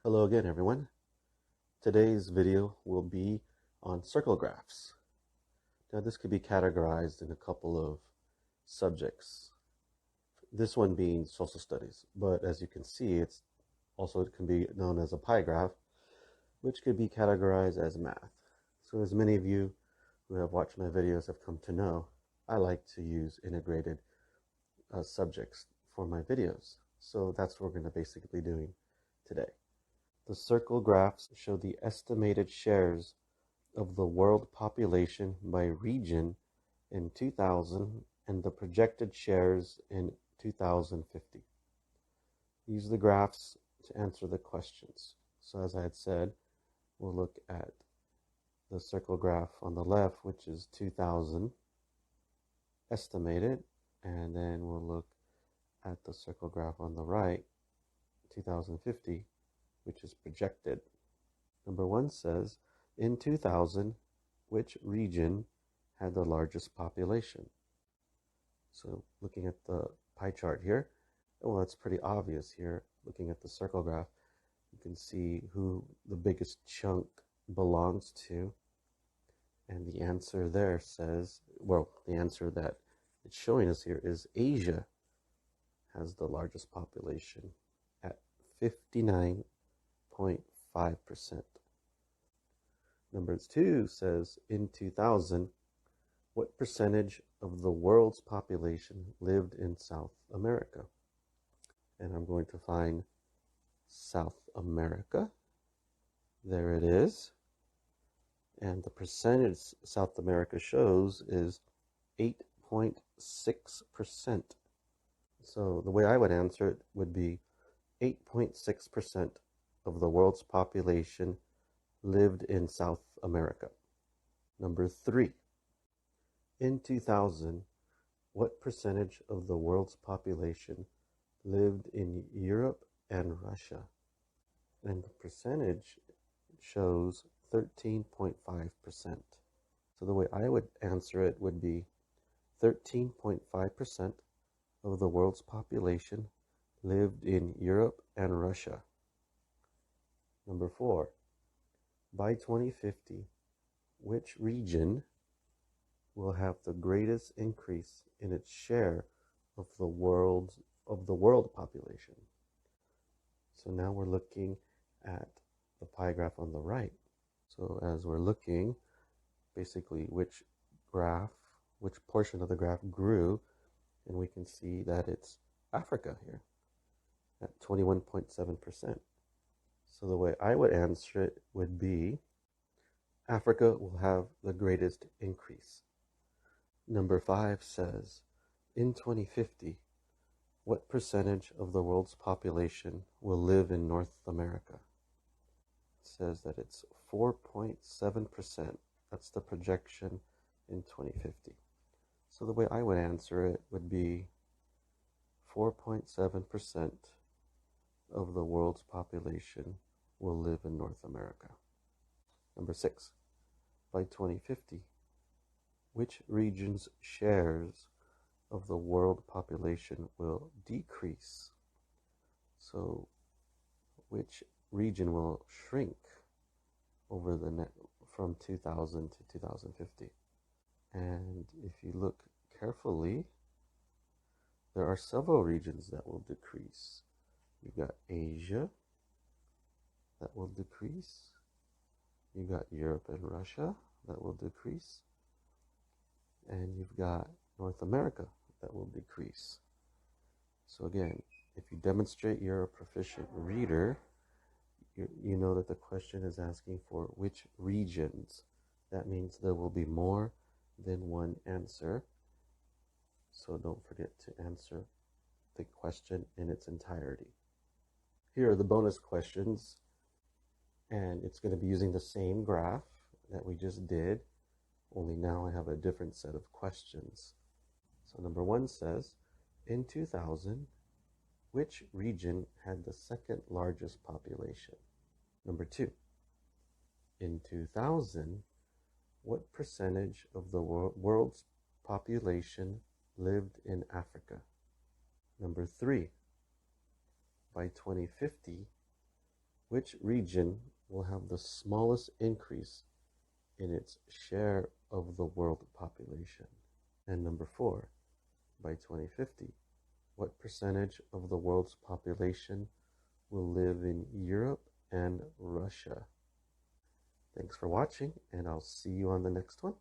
Hello again, everyone. Today's video will be on circle graphs. Now, this could be categorized in a couple of subjects, this one being social studies, but as you can see, it can be known as a pie graph, which could be categorized as math. So as many of you who have watched my videos have come to know, I like to use integrated subjects for my videos. So that's what we're going to basically be doing today. The circle graphs show the estimated shares of the world population by region in 2000 and the projected shares in 2050. Use the graphs to answer the questions. So as I had said, we'll look at the circle graph on the left, which is 2000 estimated, and then we'll look at the circle graph on the right, 2050, which is projected. Number 1 says, in 2000, which region had the largest population? So looking at the pie chart here, well, that's pretty obvious here. Looking at the circle graph, you can see who the biggest chunk belongs to. And the answer there says, well, the answer that it's showing us here is Asia has the largest population at 59.5%. Number 2 says, in 2000, what percentage of the world's population lived in South America? And I'm going to find South America. There it is. And the percentage South America shows is 8.6%. So the way I would answer it would be 8.6% of the world's population lived in South America. Number 3. In 2000, what percentage of the world's population lived in Europe and Russia? And the percentage shows 13.5%. So the way I would answer it would be 13.5% of the world's population lived in Europe and Russia. Number 4. By 2050, which region will have the greatest increase in its share of the world population? So now we're looking at the pie graph on the right. So as we're looking, basically which portion of the graph grew, and we can see that it's Africa here at 21.7%. So the way I would answer it would be Africa will have the greatest increase. Number 5 says, in 2050, what percentage of the world's population will live in North America? It says that it's 4.7%. That's the projection in 2050. So the way I would answer it would be 4.7% of the world's population will live in North America. Number 6, by 2050, which region's shares of the world population will decrease? So which region will shrink over from 2000 to 2050? And if you look carefully, there are several regions that will decrease. You've got Asia that will decrease. You've got Europe and Russia that will decrease. And you've got North America that will decrease. So again, if you demonstrate you're a proficient reader, you know that the question is asking for which regions. That means there will be more than one answer. So don't forget to answer the question in its entirety. Here are the bonus questions, and it's going to be using the same graph that we just did, only now I have a different set of questions. So number 1 says, in 2000, which region had the second largest population? Number 2, in 2000, what percentage of the world's population lived in Africa? Number 3, by 2050, Which region will have the smallest increase in its share of the world population? And number 4, by 2050, what percentage of the world's population will live in Europe and Russia? Thanks for watching, and I'll see you on the next one.